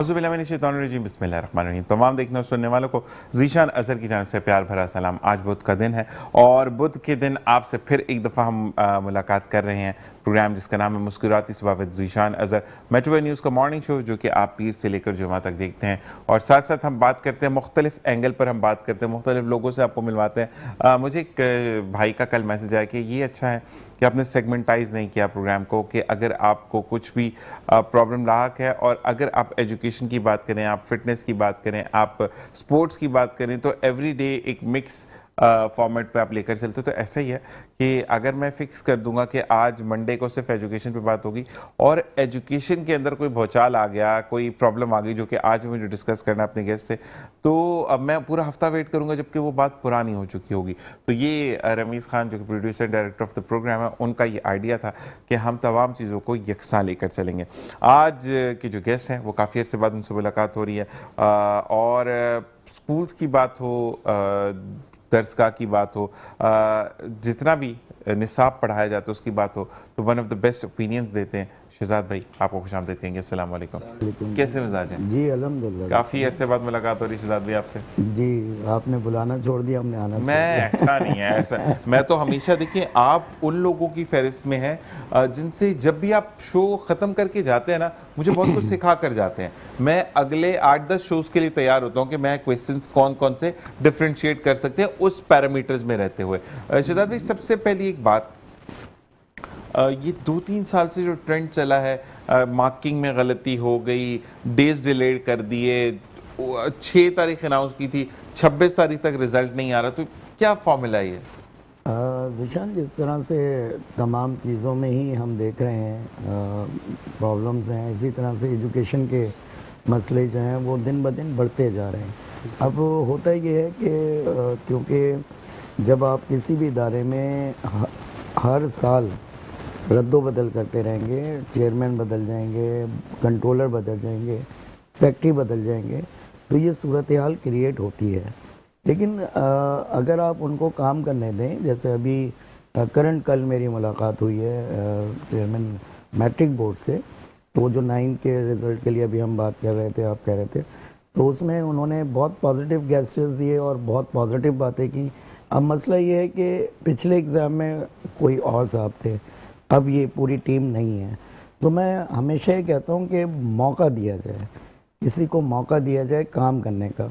बिस्मिल्लाहिर्रहमानिर्रहीम। तमाम देखने और सुनने वालों को ज़ीशान अज़हर की जानिब से प्यार भरा सलाम। आज बुध का दिन है और बुध के दिन आपसे फिर एक दफ़ा हम मुलाकात कर रहे हैं। प्रोग्राम जिसका नाम है मुस्कुराती सुबह with Zeeshan Azhar, metro news का मॉर्निंग शो, जो कि आप पीर से लेकर जुमा तक देखते हैं। और साथ साथ हम बात करते हैं मुख्तलिफ एंगल पर, हम बात करते हैं मुख्तलिफ लोगों से, आपको मिलवाते हैं। मुझे एक भाई का कल मैसेज आया कि ये अच्छा है कि आपने सेगमेंटाइज नहीं किया प्रोग्राम को, कि अगर आपको कुछ भी प्रॉब्लम लाक है और अगर आप एजुकेशन की बात करें, आप फिटनेस की बात करें, आप स्पोर्ट्स की बात करें, तो एवरी डे एक मिक्स फॉर्मेट पे आप लेकर चलते हो। तो ऐसा ही है कि अगर मैं फिक्स कर दूंगा कि आज मंडे को सिर्फ एजुकेशन पे बात होगी और एजुकेशन के अंदर कोई भौचाल आ गया, कोई प्रॉब्लम आ गई जो कि आज मुझे डिस्कस करना अपने गेस्ट से, तो अब मैं पूरा हफ्ता वेट करूंगा जबकि वो बात पुरानी हो चुकी होगी। तो ये रमीज़ खान जो कि producer director of the program है, उनका ये आइडिया था कि हम तमाम चीज़ों को यकसा लेकर चलेंगे। आज के जो गेस्ट हैं वो काफ़ी अर्से बाद उनसे मुलाकात हो रही है और स्कूल्स की बात हो, दरसगाह की बात हो, जितना भी निसाब पढ़ाया जाता है उसकी बात हो, तो one of the best opinions देते हैं। शहजाद भाई, आपको खुशामदीद कहेंगे। अस्सलाम वालेकुम। कैसे मिजाज हैं? जी अल्हम्दुलिल्लाह। काफ़ी ऐसे बाद मुलाकात हो रही शहजाद भाई आपसे। जी, आपने बुलाना छोड़ दिया, हमने आना मैं ऐसा नहीं है, ऐसा मैं तो हमेशा, देखिए, आप उन लोगों की फहरिस्त में हैं जिनसे जब भी आप शो ख़त्म करके जाते हैं ना, मुझे बहुत कुछ सिखा कर जाते हैं। मैं अगले 8-10 शोज़ के लिए तैयार होता हूँ कि मैं क्वेश्चंस कौन कौन से डिफ्रेंशिएट कर सकते हैं उस पैरामीटर्स में रहते हुए। शहजाद भाई, सबसे पहली एक बात, ये 2-3 साल से जो ट्रेंड चला है, मार्किंग में गलती हो गई, डेज डिलेड कर दिए, 6 तारीख अनाउंस की थी, 26 तारीख तक रिजल्ट नहीं आ रहा, तो क्या फॉर्मूला है ये? ज़ीशान, जिस तरह से तमाम चीज़ों में ही हम देख रहे हैं प्रॉब्लम्स हैं, इसी तरह से एजुकेशन के मसले जो हैं वो दिन ब दिन बढ़ते जा रहे हैं। अब होता ये है कि क्योंकि जब आप किसी भी इदारे में हर साल रद्दो बदल करते रहेंगे, चेयरमैन बदल जाएंगे, कंट्रोलर बदल जाएंगे, सेक्रेटरी बदल जाएंगे, तो ये सूरत हाल क्रिएट होती है। लेकिन अगर आप उनको काम करने दें, जैसे अभी करंट कल मेरी मुलाकात हुई है चेयरमैन मैट्रिक बोर्ड से, तो जो 9 के रिज़ल्ट के लिए अभी हम बात कर रहे थे, आप कह रहे थे, तो उसमें उन्होंने बहुत पॉजिटिव गेस्चर्स दिए और बहुत पॉजिटिव बातें की। अब मसला ये है कि पिछले एग्ज़ाम में कोई और साहब थे, अब ये पूरी टीम नहीं है। तो मैं हमेशा ये कहता हूँ कि मौका दिया जाए, किसी को मौका दिया जाए काम करने का।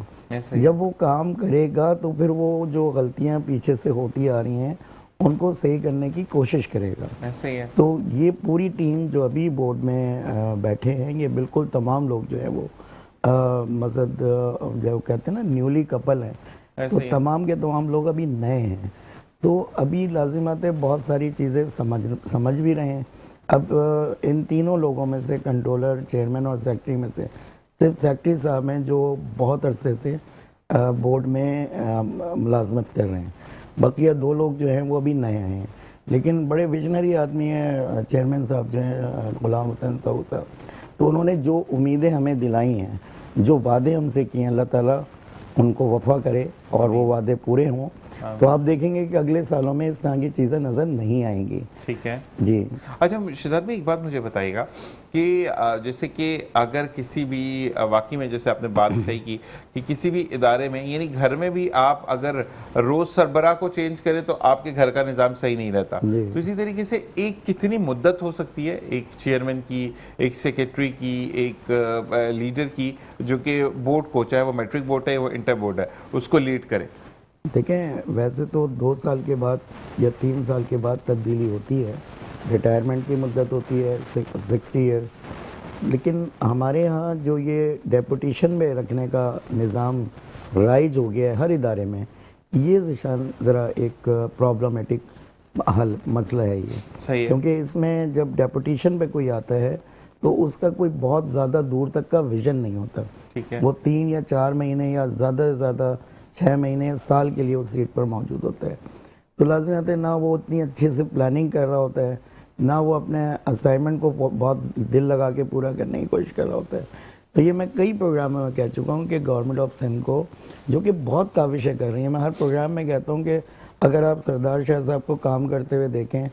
जब वो काम करेगा तो फिर वो जो गलतियाँ पीछे से होती आ रही हैं उनको सही करने की कोशिश करेगा। ऐसे ही है। तो ये पूरी टीम जो अभी बोर्ड में बैठे हैं, ये बिल्कुल तमाम लोग जो है वो मसद जो कहते हैं ना, न्यूली कपल हैं, तो तमाम के तमाम लोग अभी नए हैं। तो अभी लाजिमात है, बहुत सारी चीज़ें समझ भी रहे हैं। अब इन तीनों लोगों में से, कंट्रोलर, चेयरमैन और सेक्रेटरी में से सिर्फ सेक्रेटरी साहब हैं जो बहुत अरसे से बोर्ड में मुलाजमत कर रहे हैं। बकिया 2 लोग जो हैं वो अभी नए हैं, लेकिन बड़े विजनरी आदमी हैं चेयरमैन साहब जो हैं, गुलाम हुसैन सऊद साहब। तो उन्होंने जो उम्मीदें हमें दिलाई हैं, जो वादे हमसे किए हैं, अल्लाह ताला उनको वफा करे और वो वादे पूरे हों। तो आप देखेंगे कि अगले सालों में इस तरह की चीज़ें नज़र नहीं आएंगी। ठीक है जी। अच्छा शहजाद भाई, एक बात मुझे बताइएगा कि जैसे कि अगर किसी भी वाकई में, जैसे आपने बात सही की कि किसी भी इदारे में, यानी घर में भी आप अगर रोज़ सरबराह को चेंज करें तो आपके घर का निज़ाम सही नहीं रहता। तो इसी तरीके से एक कितनी मुद्दत हो सकती है एक चेयरमैन की, एक सेक्रेटरी की, एक लीडर की, जो कि बोर्ड को, चाहे वो मैट्रिक बोर्ड है वो इंटर बोर्ड है, उसको लीड करे? देखें, वैसे तो 2 साल के बाद या 3 साल के बाद तब्दीली होती है, रिटायरमेंट की मुद्दत होती है 60 इयर्स। लेकिन हमारे यहाँ जो ये डेपुटेशन में रखने का निज़ाम राइज हो गया है हर इदारे में, ये ज़रा एक प्रॉब्लमेटिक हल मसला है ये। सही है। क्योंकि इसमें जब डेपुटेशन पे कोई आता है तो उसका कोई बहुत ज़्यादा दूर तक का विज़न नहीं होता। ठीक है। वो 3 या 4 महीने या ज़्यादा से ज़्यादा 6 महीने, साल के लिए उस सीट पर मौजूद होता है। तो लाज़िम है ना वो उतनी अच्छे से प्लानिंग कर रहा होता है, ना वो अपने असाइनमेंट को बहुत दिल लगा के पूरा करने की कोशिश कर रहा होता है। तो ये मैं कई प्रोग्रामों में कह चुका हूँ कि गवर्नमेंट ऑफ सिंध को, जो कि बहुत काविशें कर रही है, मैं हर प्रोग्राम में कहता हूँ कि अगर आप सरदार शाह साहब को काम करते हुए देखें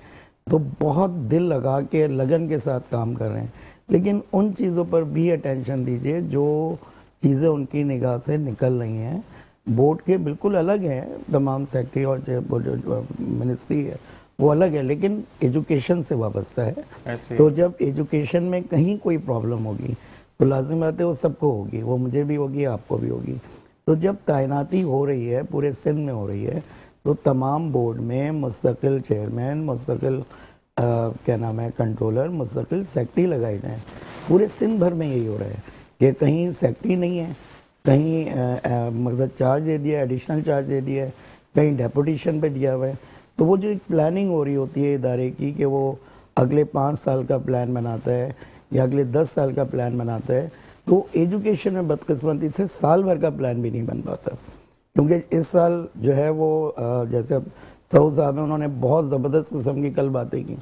तो बहुत दिल लगा के, लगन के साथ काम कर रहे हैं। लेकिन उन चीज़ों पर भी अटेंशन दीजिए जो चीज़ें उनकी निगाह से निकल रही हैं। बोर्ड के बिल्कुल अलग हैं तमाम सेक्रेटरी और जो मिनिस्ट्री है वो अलग है, लेकिन एजुकेशन से वाबस्ता है। ऐसे तो जब एजुकेशन में कहीं कोई प्रॉब्लम होगी तो लाजिम बात है वो सबको होगी, वो मुझे भी होगी, आपको भी होगी। तो जब तैनाती हो रही है पूरे सिंध में हो रही है तो तमाम बोर्ड में मुस्तकिल चेयरमैन, मुस्तकिल क्या नाम है कंट्रोलर, मुस्तकिल सेक्रेटरी लगाए जाएँ। पूरे सिंध भर में यही हो रहा है कि कहीं सेक्रेटरी नहीं है, कहीं मतलब चार्ज दे दिया, एडिशनल चार्ज दे दिया है, कहीं डेपुटेशन पे दिया हुआ है। तो वो जो एक प्लानिंग हो रही होती है इदारे की कि वो अगले 5 साल का प्लान बनाता है या अगले 10 साल का प्लान बनाता है, तो एजुकेशन में बदकिस्मती से साल भर का प्लान भी नहीं बन पाता। क्योंकि इस साल जो है वो जैसे अब सऊद साहब हैं, उन्होंने बहुत ज़बरदस्त किस्म की कल बातें की।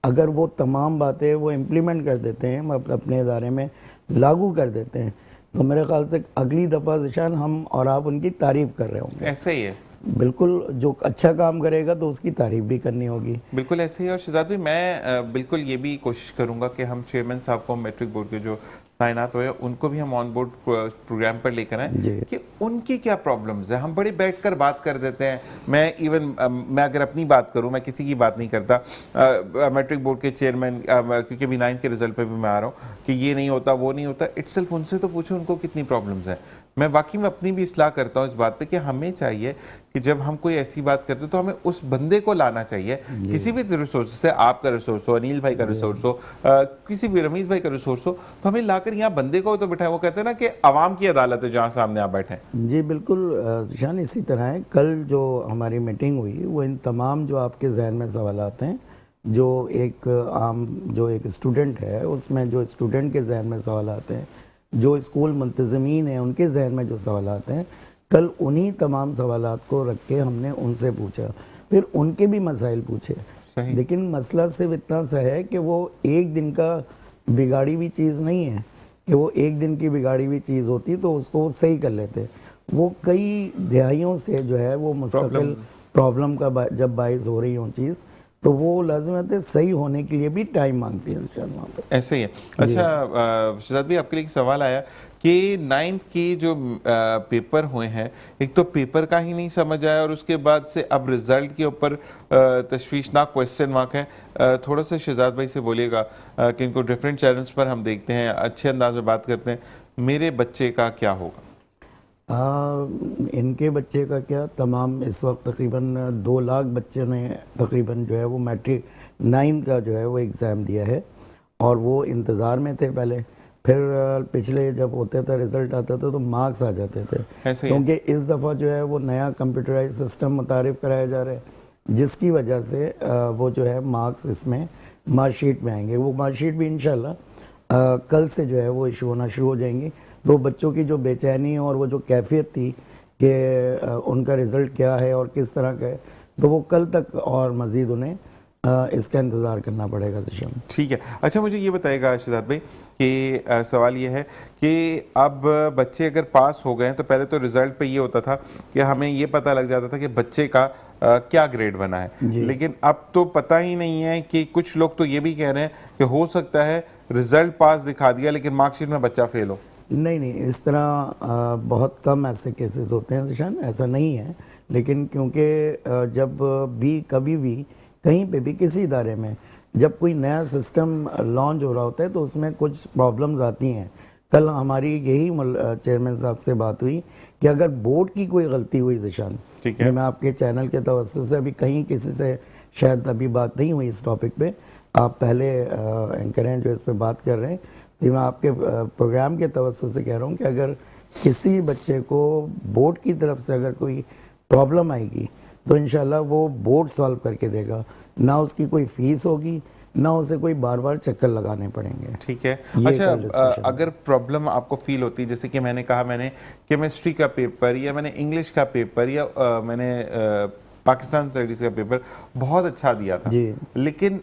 अगर वो तमाम बातें वो इम्प्लीमेंट कर देते हैं, मतलब अपने इदारे में लागू कर देते हैं, तो मेरे ख्याल से अगली दफ़ा ज़िशान हम और आप उनकी तारीफ़ कर रहे होंगे। ऐसे ही है, बिल्कुल, जो अच्छा काम करेगा तो उसकी तारीफ़ भी करनी होगी। बिल्कुल ऐसे ही। और शहजाद भाई, मैं बिल्कुल ये भी कोशिश करूंगा कि हम चेयरमैन साहब को, मैट्रिक बोर्ड के जो तैनात हुए उनको भी हम ऑन बोर्ड प्रोग्राम पर लेकर आए जी। कि उनकी क्या प्रॉब्लम्स है। हम बड़े बैठकर बात कर देते हैं। मैं अगर अपनी बात करूं, मैं किसी की बात नहीं करता। मैट्रिक बोर्ड के चेयरमैन, क्योंकि अभी 9th के रिजल्ट पे भी मैं आ रहा हूं कि ये नहीं होता, वो नहीं होता, इटसेल्फ उनसे तो पूछो उनको कितनी प्रॉब्लम्स है। मैं वाकई में अपनी भी इस्लाह करता हूँ इस बात पे कि हमें चाहिए कि जब हम कोई ऐसी बात करते हैं तो हमें उस बंदे को लाना चाहिए, किसी भी रिसोर्स से, आपका रिसोर्स हो, अनिल भाई का रिसोर्स हो, किसी भी रमीज भाई का रिसोर्स हो, तो हमें लाकर यहाँ बंदे को तो बिठाएं। वो कहते हैं ना कि आवाम की अदालत है जहाँ सामने आप बैठे हैं। जी बिल्कुल शान, इसी तरह है। कल जो हमारी मीटिंग हुई वो इन तमाम जो आपके जहन में सवालात हैं, जो एक स्टूडेंट है उसमें जो स्टूडेंट के जहन में सवालात हैं, जो स्कूल मुंतज़मीन हैं उनके जहन में जो सवालात हैं, कल उन्हीं तमाम सवालात को रख के हमने उनसे पूछा, फिर उनके भी मसाइल पूछे। सही। लेकिन मसला सिर्फ इतना सा है कि वो एक दिन का बिगाड़ी हुई चीज़ नहीं है कि वो एक दिन की बिगाड़ी हुई चीज़ होती तो उसको वो सही कर लेते। वो कई दिहाइयों से जो है वो मुस्तकिल प्रॉब्लम का जब बाइस हो रही हो चीज़, तो वो लाज़िमत है सही होने के लिए भी टाइम मांगती है वहाँ पे। ऐसे ही है। अच्छा शहजाद भाई, आपके लिए एक सवाल आया कि 9th के जो पेपर हुए हैं, एक तो पेपर का ही नहीं समझ आया और उसके बाद से अब रिजल्ट के ऊपर तशवीशनाक क्वेश्चन मार्क है। थोड़ा सा शहजाद भाई से बोलिएगा कि इनको डिफरेंट चैनल्स पर हम देखते हैं, अच्छे अंदाज में बात करते हैं, मेरे बच्चे का क्या होगा? इनके बच्चे का क्या, तमाम इस वक्त तकरीबन 2 लाख बच्चे ने तकरीबन जो है वो मैट्रिक 9 का जो है वो एग्ज़ाम दिया है और वो इंतज़ार में थे पहले। फिर पिछले जब होते थे रिज़ल्ट आता था तो मार्क्स आ जाते थे, क्योंकि इस दफ़ा जो है वो नया कंप्यूटराइज सिस्टम मुतारिफ़ कराया जा रहा है, जिसकी वजह से वो जो है मार्क्स इसमें मार्कशीट में आएंगे। वो मार्कशीट भी इंशाल्लाह कल से जो है वो इशू होना शुरू हो जाएंगी। तो बच्चों की जो बेचैनी और वो जो कैफियत थी कि उनका रिज़ल्ट क्या है और किस तरह का है, तो वो कल तक और मज़ीद उन्हें इसका इंतज़ार करना पड़ेगा। ठीक है। अच्छा, मुझे ये बताइएगा शहजाद भाई कि सवाल ये है कि अब बच्चे अगर पास हो गए हैं तो पहले तो रिज़ल्ट पे ये होता था कि हमें ये पता लग जाता था कि बच्चे का क्या ग्रेड बना है, लेकिन अब तो पता ही नहीं है। कि कुछ लोग तो ये भी कह रहे हैं कि हो सकता है रिज़ल्ट पास दिखा दिया लेकिन मार्कशीट में बच्चा फेल हो। नहीं, इस तरह बहुत कम ऐसे केसेस होते हैं जिशान, ऐसा नहीं है। लेकिन क्योंकि जब भी कभी भी कहीं पे भी किसी इदारे में जब कोई नया सिस्टम लॉन्च हो रहा होता है तो उसमें कुछ प्रॉब्लम्स आती हैं। कल हमारी यही चेयरमैन साहब से बात हुई कि अगर बोर्ड की कोई गलती हुई जिशान, ठीक है, मैं आपके चैनल के तवज्जुह से अभी कहीं किसी से शायद अभी बात नहीं हुई इस टॉपिक पे, आप पहले एंकर हैं जो इस पे बात कर रहे हैं, तो मैं आपके प्रोग्राम के तवज्जुह से कह रहा हूँ कि अगर किसी बच्चे को बोर्ड की तरफ से अगर कोई प्रॉब्लम आएगी तो इंशाल्लाह वो बोर्ड सॉल्व करके देगा, ना उसकी कोई फीस होगी, ना उसे कोई बार बार चक्कर लगाने पड़ेंगे। ठीक है। अच्छा, अगर प्रॉब्लम आपको फील होती है, जैसे कि मैंने कहा, मैंने केमिस्ट्री का पेपर या मैंने इंग्लिश का पेपर या मैंने पाकिस्तान स्टडीज़ का पेपर बहुत अच्छा दिया था, लेकिन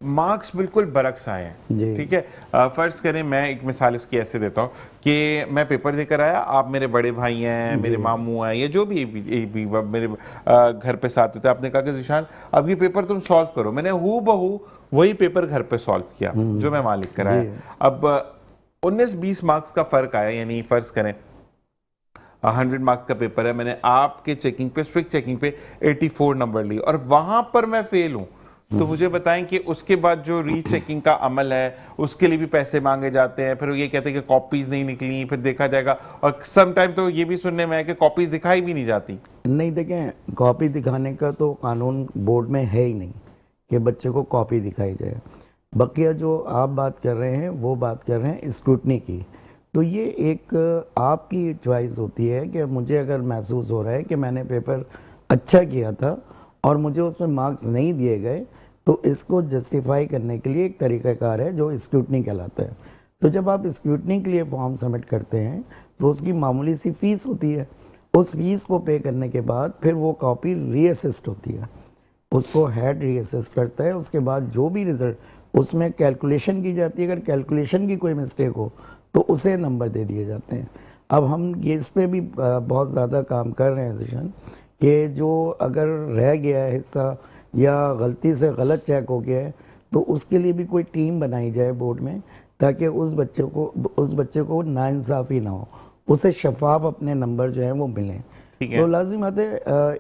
मार्क्स बिल्कुल बरक्स आए हैं, जी। ठीक है। फर्ज करें, मैं एक मिसाल इसकी ऐसे देता हूँ कि मैं पेपर देकर आया, आप मेरे बड़े भाई हैं, मेरे मामू हैं, या जो भी मेरे घर पे साथ होते हैं, आपने कहा कि ज़ीशान अब ये पेपर तुम सॉल्व करो। मैंने हूँ बहू वही पेपर घर पे सॉल्व किया जो मैं वहाँ लिख कर आया। अब 19-20 मार्क्स का फ़र्क आया, यानी फ़र्ज करें 100 मार्क्स का पेपर है, मैंने आपके चेकिंग पे, स्ट्रिक्ट चेकिंग पे 84 नंबर ली और वहां पर मैं फेल हूं, तो मुझे बताएं कि उसके बाद जो रीचेकिंग का अमल है उसके लिए भी पैसे मांगे जाते हैं, फिर ये कहते हैं कि कॉपीज नहीं निकली, फिर देखा जाएगा, और सम टाइम तो ये भी सुनने में है कि कॉपीज दिखाई भी नहीं जाती। नहीं, देखें, कॉपी दिखाने का तो कानून बोर्ड में है ही नहीं कि बच्चे को कॉपी दिखाई जाए। बकिया जो आप बात कर रहे हैं वो बात कर रहे हैं स्क्रूटनी की। तो ये एक आपकी चॉइस होती है कि मुझे अगर महसूस हो रहा है कि मैंने पेपर अच्छा किया था और मुझे उसमें मार्क्स नहीं दिए गए, तो इसको जस्टिफाई करने के लिए एक तरीक़ाकार है जो स्क्रूटनी कहलाता है। तो जब आप स्क्रूटनी के लिए फॉर्म सबमिट करते हैं तो उसकी मामूली सी फ़ीस होती है। उस फीस को पे करने के बाद फिर वो कॉपी रीअसेस्ड होती है, उसको हेड रीअसेस करता है। उसके बाद जो भी रिजल्ट उसमें कैलकुलेशन की जाती है, अगर कैलकुलेशन की कोई मिस्टेक हो तो उसे नंबर दे दिए जाते हैं। अब हम ये इस पे भी बहुत ज़्यादा काम कर रहे हैं ज़ीशान, कि जो अगर रह गया है हिस्सा या गलती से गलत चेक हो गया है तो उसके लिए भी कोई टीम बनाई जाए बोर्ड में, ताकि उस बच्चे को नाइंसाफ़ी ना हो, उसे शफाफ अपने नंबर जो हैं वो मिलें। तो लाजिम बात है,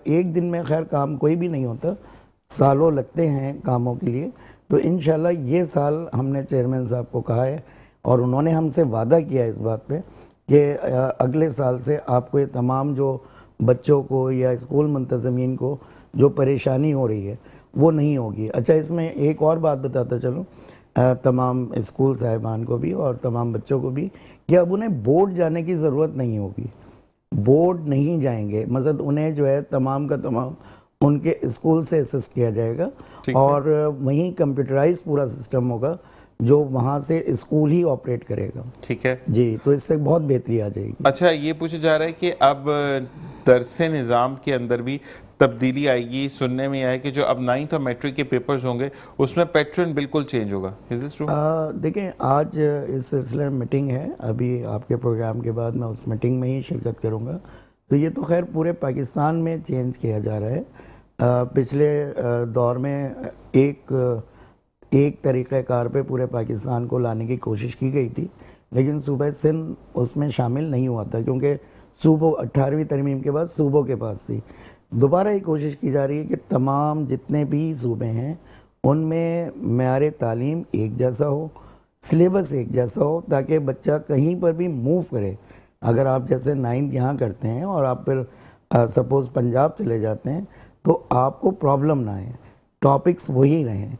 एक दिन में खैर काम कोई भी नहीं होता, सालों लगते हैं कामों के लिए। तो इंशाल्लाह ये साल हमने चेयरमैन साहब को कहा है और उन्होंने हमसे वादा किया है इस बात पे कि अगले साल से आपको ये तमाम जो बच्चों को या स्कूल मुंतज़मीन को जो परेशानी हो रही है वो नहीं होगी। अच्छा, इसमें एक और बात बताता चलूँ तमाम स्कूल साहिबान को भी और तमाम बच्चों को भी, कि अब उन्हें बोर्ड जाने की ज़रूरत नहीं होगी। बोर्ड नहीं जाएंगे, मतलब उन्हें जो है तमाम का तमाम उनके स्कूल से असिस्ट किया जाएगा और वहीं कंप्यूटराइज पूरा सिस्टम होगा जो वहाँ से स्कूल ही ऑपरेट करेगा। ठीक है जी, तो इससे बहुत बेहतरी आ जाएगी। अच्छा, ये पूछा जा रहा है कि अब दरसे निज़ाम के अंदर भी तब्दीली आएगी। सुनने में आया है कि जो अब 9th और मैट्रिक के पेपर्स होंगे उसमें पैटर्न बिल्कुल चेंज होगा। Is this true? देखें, आज इस सिलसिले में मीटिंग है, अभी आपके प्रोग्राम के बाद मैं उस मीटिंग में ही शिरकत करूंगा। तो ये तो खैर पूरे पाकिस्तान में चेंज किया जा रहा है। पिछले दौर में एक तरीक़ाकार पे पूरे पाकिस्तान को लाने की कोशिश की गई थी, लेकिन सूबा सिंध उसमें शामिल नहीं हुआ था क्योंकि सूबों 18वीं तरमीम के बाद सूबों के पास थी। दोबारा ये कोशिश की जा रही है कि तमाम जितने भी सूबे हैं उनमें मेयार तालीम एक जैसा हो, सिलेबस एक जैसा हो, ताकि बच्चा कहीं पर भी मूव करे। अगर आप जैसे 9th यहाँ करते हैं और आप फिर सपोज़ पंजाब चले जाते हैं तो आपको प्रॉब्लम ना आए, टॉपिक्स वही रहें।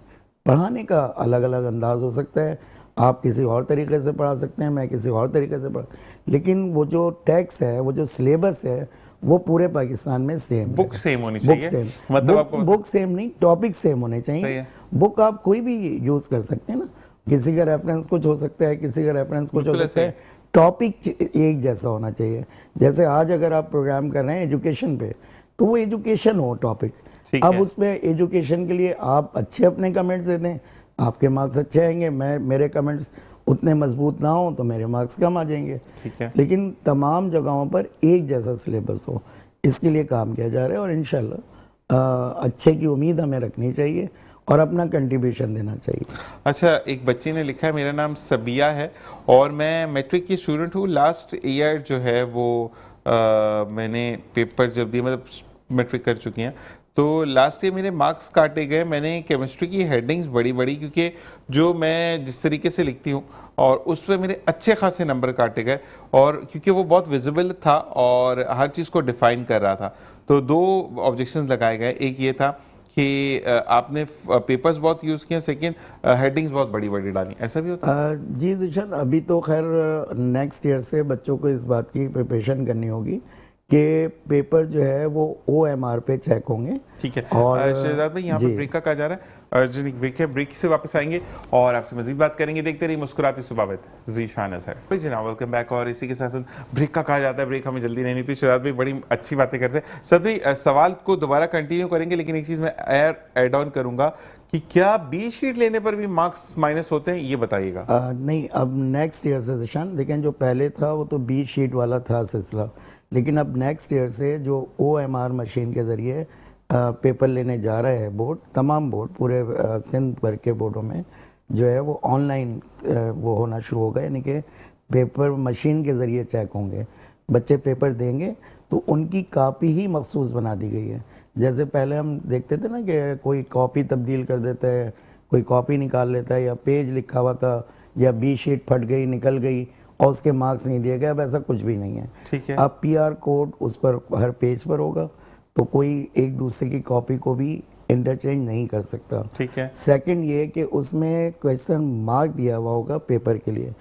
पढ़ाने का अलग अलग अंदाज़ हो सकता है, आप किसी और तरीके से पढ़ा सकते हैं, मैं किसी और तरीके से लेकिन वो जो टेक्स्ट है, वो जो सिलेबस है, वो पूरे पाकिस्तान में सेम, बुक सेम होनी चाहिए। बुक सेम, मतलब बुक सेम नहीं, टॉपिक सेम होने चाहिए। बुक आप कोई भी यूज़ कर सकते हैं ना, किसी का रेफरेंस कुछ हो सकता है, किसी का रेफरेंस कुछ हो सकता है, टॉपिक एक जैसा होना चाहिए। जैसे आज अगर आप प्रोग्राम कर रहे हैं एजुकेशन पे, तो वो एजुकेशन हो टॉपिक। अब उसमें एजुकेशन के लिए आप अच्छे अपने कमेंट्स दे दें, आपके मार्क्स अच्छे आएंगे। मेरे कमेंट्स उतने मजबूत ना हो तो मेरे मार्क्स कम आ जाएंगे। ठीक है, लेकिन तमाम जगहों पर एक जैसा सिलेबस हो, इसके लिए काम किया जा रहा है और इंशाल्लाह अच्छे की उम्मीद हमें रखनी चाहिए और अपना कंट्रीब्यूशन देना चाहिए। अच्छा, एक बच्ची ने लिखा है, मेरा नाम सबिया है और मैं मैट्रिक की स्टूडेंट हूँ। लास्ट ईयर जो है वो मैंने पेपर जब दिए, मतलब मैट्रिक कर चुकी हैं, तो लास्ट ईयर मेरे मार्क्स काटे गए। मैंने केमिस्ट्री की हेडिंग्स बड़ी क्योंकि जो मैं जिस तरीके से लिखती हूँ और उस पर मेरे अच्छे खासे नंबर काटे गए, और क्योंकि वो बहुत विजिबल था और हर चीज़ को डिफाइन कर रहा था। तो 2 ऑब्जेक्शंस लगाए गए। एक ये था कि आपने पेपर्स बहुत यूज़ किए, सेकेंड हेडिंग्स बहुत बड़ी डाली। ऐसा भी होता है? जी ज़ीशान, अभी तो खैर नेक्स्ट ईयर से बच्चों को इस बात की प्रिपरेशन करनी होगी कि पेपर जो है वो OMR पे चेक होंगे। ठीक है। और शहजाद भाई, यहाँ पर ब्रेक का कहा जा रहा है, अर्जेंट ब्रेक है, ब्रेक से वापस आएंगे और आपसे मजीद बात करेंगे। देखते रहिए मुस्कुराती सुबह विद ज़ीशान अज़हर। जी ना, वेलकम बैक। और इसी के साथ साथ ब्रेक का कहा जाता है, ब्रेक हमें जल्दी नहीं थी। शहजाद भाई बड़ी अच्छी बातें करते हैं। शहजाद भाई, सवाल को दोबारा कंटिन्यू करेंगे, लेकिन एक चीज़ मैं एड ऑन करूँगा कि क्या बी शीट लेने पर भी मार्क्स माइनस होते हैं, ये बताइएगा। नहीं, अब नेक्स्ट ईयर से जिशान, लेकिन जो पहले था वो तो बी शीट वाला था सिलसिला, लेकिन अब नेक्स्ट ईयर से जो OMR मशीन के ज़रिए पेपर लेने जा रहे हैं बोर्ड, तमाम बोर्ड पूरे सिंध भर के बोर्डों में जो है वो ऑनलाइन वो होना शुरू होगा, यानी कि पेपर मशीन के ज़रिए चेक होंगे। बच्चे पेपर देंगे तो उनकी कापी ही मखसूस बना दी गई है। जैसे पहले हम देखते थे ना कि कोई कॉपी तब्दील कर देता है, कोई कॉपी निकाल लेता है, या पेज लिखा हुआ था या बी शीट फट गई निकल गई और उसके मार्क्स नहीं दिए गए, अब ऐसा कुछ भी नहीं है। ठीक है। अब PR कोड उस पर हर पेज पर होगा, तो कोई एक दूसरे की कॉपी को भी इंटरचेंज नहीं कर सकता। ठीक है। सेकंड ये कि उसमें क्वेश्चन मार्क दिया हुआ होगा पेपर के लिए,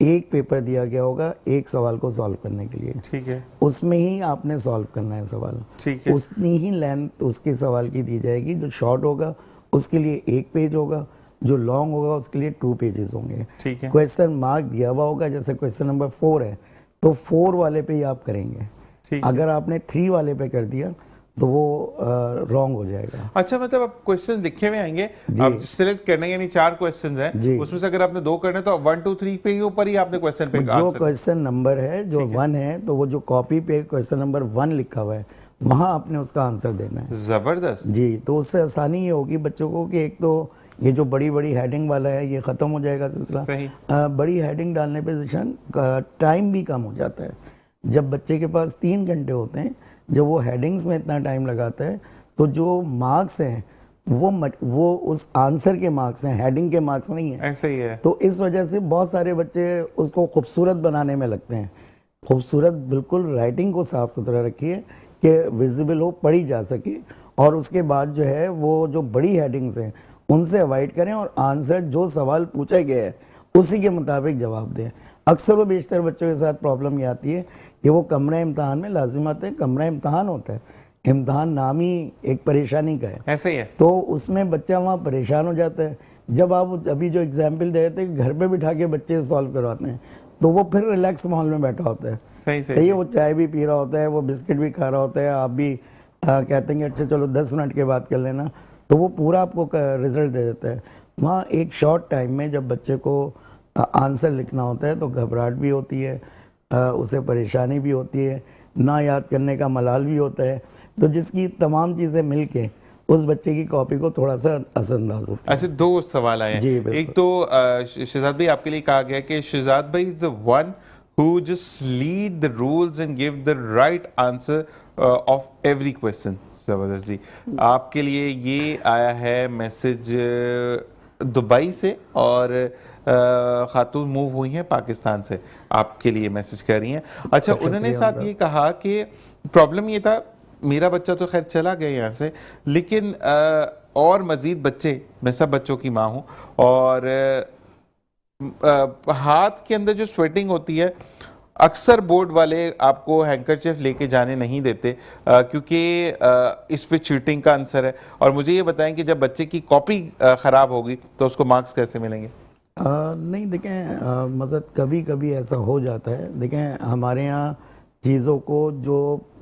एक पेपर दिया गया होगा एक सवाल को सॉल्व करने के लिए। ठीक है। उसमें ही आपने सॉल्व करना है सवाल। ठीक है। उतनी ही लेंथ उसके सवाल की दी जाएगी। जो शॉर्ट होगा उसके लिए 1 पेज होगा, जो लॉन्ग होगा उसके लिए 2 पेजेस होंगे। ठीक है। क्वेश्चन मार्क दिया हुआ होगा, जैसे क्वेश्चन नंबर 4 है तो 4 वाले पे ही आप करेंगे। ठीक है। अगर आपने 3 वाले पे कर दिया तो वो रॉन्ग हो जाएगा। अच्छा, मतलब अब क्वेश्चन लिखे हुए आएंगे, अब सिलेक्ट करने यानी 4 क्वेश्चंस हैं, उसमें से अगर आपने 2 करने तो 1 2 3 पे ही ऊपर ही आपने क्वेश्चन पे जो क्वेश्चन नंबर है जो 1 है तो वो जो कॉपी पे क्वेश्चन नंबर 1 लिखा हुआ है वहां आपने उसका आंसर देना है। जबरदस्त जी, तो उससे आसानी ये होगी बच्चों को कि एक तो ये जो बड़ी बड़ी हेडिंग वाला है ये ख़त्म हो जाएगा सिलसिला। सही। बड़ी हेडिंग डालने पे जिशान टाइम भी कम हो जाता है। जब बच्चे के पास 3 घंटे होते हैं, जब वो हेडिंग्स में इतना टाइम लगाता है तो जो मार्क्स हैं वो उस आंसर के मार्क्स हैं, हेडिंग के मार्क्स नहीं है। ऐसा ही है। तो इस वजह से बहुत सारे बच्चे उसको खूबसूरत बनाने में लगते हैं। खूबसूरत बिल्कुल राइटिंग को साफ सुथरा रखिए कि विजिबल हो, पढ़ी जा सके, और उसके बाद जो है वो जो बड़ी हेडिंग्स हैं उनसे अवॉइड करें और आंसर जो सवाल पूछा गया है उसी के मुताबिक जवाब दें। अक्सर व बेशतर बच्चों के साथ प्रॉब्लम ये आती है कि वो कमरा इम्तहान में लाजिम आते हैं। कमरा इम्तहान होता है, इम्तहान नाम ही एक परेशानी का है। ऐसा ही है। तो उसमें बच्चा वहाँ परेशान हो जाता है। जब आप अभी जो एग्जाम्पल दे रहे थे घर पे बिठा के बच्चे सॉल्व करवाते हैं तो वो फिर रिलैक्स माहौल में बैठा होता है। सही है, वो चाय भी पी रहा होता है, वो बिस्किट भी खा रहा होता है, आप भी कहते हैं अच्छा चलो 10 मिनट के बाद कर लेना, तो वो पूरा आपको रिजल्ट दे देता है। वहाँ एक शॉर्ट टाइम में जब बच्चे को आंसर लिखना होता है तो घबराहट भी होती है, उसे परेशानी भी होती है, ना याद करने का मलाल भी होता है। तो जिसकी तमाम चीज़ें मिल के उस बच्चे की कॉपी को थोड़ा सा असरअंदाज होता है। अच्छा, 2 सवाल आए हैं। एक तो शहजाद भाई आपके लिए कहा गया कि शहजाद भाई is the one who just lead the rules and give the right answer of every question। जबरदस्त जी, आपके लिए ये आया है मैसेज दुबई से, और खातून मूव हुई हैं पाकिस्तान से, आपके लिए मैसेज कर रही हैं। अच्छा, उन्होंने साथ ये कहा कि प्रॉब्लम ये था, मेरा बच्चा तो खैर चला गया यहाँ से, लेकिन और मज़ीद बच्चे, मैं सब बच्चों की माँ हूँ, और हाथ के अंदर जो स्वेटिंग होती है, अक्सर बोर्ड वाले आपको हैंकरचिफ लेके जाने नहीं देते क्योंकि इस पे चीटिंग का आंसर है। और मुझे ये बताएं कि जब बच्चे की कॉपी ख़राब होगी तो उसको मार्क्स कैसे मिलेंगे? नहीं, देखें मतलब कभी कभी ऐसा हो जाता है। देखें हमारे यहाँ चीज़ों को जो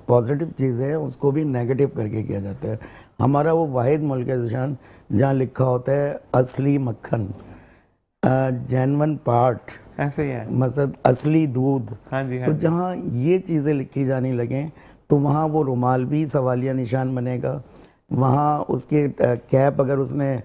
पॉजिटिव चीज़ें हैं उसको भी नेगेटिव करके किया जाता है। हमारा वो वाहिद मुल्क है जिशान जहाँ लिखा होता है असली मक्खन, जेन्युइन पार्ट, ऐसे ही है, मतलब असली दूध। हाँ जी, हाँ तो जी। जहाँ ये चीज़ें लिखी जाने लगें तो वहाँ वो रुमाल भी सवालिया निशान बनेगा, वहाँ उसके कैप अगर उसने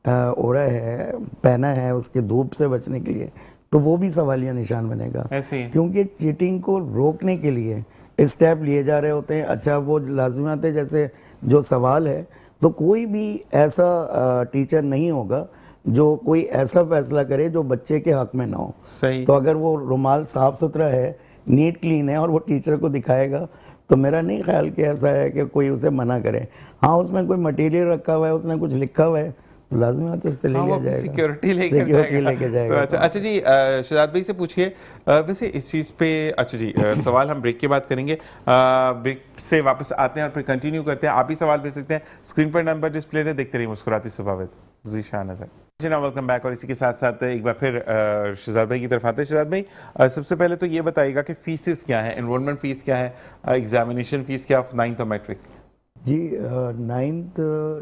ओढ़ा है, पहना है उसके धूप से बचने के लिए, तो वो भी सवालिया निशान बनेगा। ऐसे ही है। क्योंकि चीटिंग को रोकने के लिए स्टेप लिए जा रहे होते हैं। अच्छा, वो लाजिमात है, जैसे जो सवाल है तो कोई भी ऐसा टीचर नहीं होगा जो कोई ऐसा फैसला करे जो बच्चे के हक में ना हो। सही। तो अगर वो रुमाल साफ सुथरा है, नीट क्लीन है और वो टीचर को दिखाएगा तो मेरा नहीं ख्याल कि ऐसा है कि कोई उसे मना करे। हाँ, उसमें कोई मटेरियल रखा हुआ है, उसने कुछ लिखा हुआ है तो लाजमी है तो इससे ले लिया जाएगा, सिक्योरिटी लेके जाएगा। अच्छा जी, शहजाद भाई से पूछिए वैसे इस चीज़ पे। अच्छा जी, सवाल हम ब्रेक के बाद करेंगे, ब्रेक से वापस आते हैं और फिर कंटिन्यू करते हैं। आप भी सवाल भेज सकते हैं, स्क्रीन पर नंबर डिस्प्ले है, देखते रहिए मुस्कुराती सुबह विद ज़ीशान अज़हर। जी ना, वेलकम बैक। और इसी के साथ साथ एक बार फिर शहजाद भाई की तरफ आते हैं। शहजाद भाई, सबसे पहले तो ये बताइएगा कि फीसेस क्या है, एनरोलमेंट फीस क्या है, एग्जामिनेशन फीस क्या ऑफ 9th और मैट्रिक? जी, नाइन्थ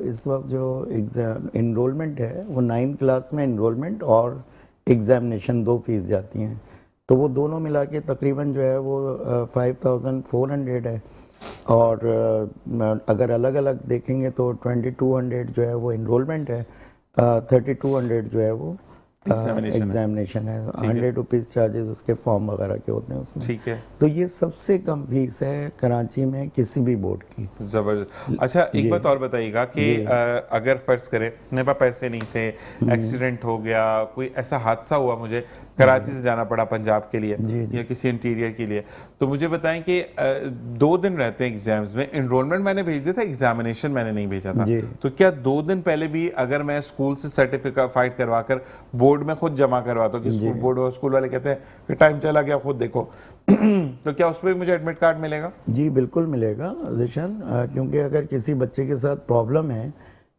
इस वक्त जो एग्ज़ाम इनरोलमेंट है वो 9th क्लास में इनरोलमेंट और एग्ज़ामिनेशन 2 फीस जाती हैं, तो वो दोनों मिला के तकरीबन जो है वो 5400 है। और अगर अलग अलग देखेंगे तो 2200 जो है वो इनरोलमेंट है, 3200 जो है वो एग्जामिनेशन है। 100 रुपीज़ चार्जेस उसके फॉर्म वगैरह के होते हैं उसमें। ठीक है, तो ये सबसे कम फीस है कराची में किसी भी बोर्ड की। जबरदस्त। अच्छा, एक बात और बताइएगा कि अगर फर्ज करें मेरे पास पैसे नहीं थे, एक्सीडेंट हो गया, कोई ऐसा हादसा हुआ, मुझे कराची से जाना पड़ा पंजाब के लिए या किसी इंटीरियर के लिए, तो मुझे बताएं कि 2 दिन रहते हैं एग्जाम्स में, इनरोलमेंट मैंने भेज दिया था, एग्जामिनेशन मैंने नहीं भेजा था, तो क्या 2 दिन पहले भी अगर मैं स्कूल से सर्टिफिकेट करवा कर बोर्ड में खुद जमा करवाता हूँ कि स्कूल वाले कहते हैं कि टाइम चला गया खुद देखो तो क्या उस पर मुझे एडमिट कार्ड मिलेगा? जी बिल्कुल मिलेगा जिशन, क्योंकि अगर किसी बच्चे के साथ प्रॉब्लम है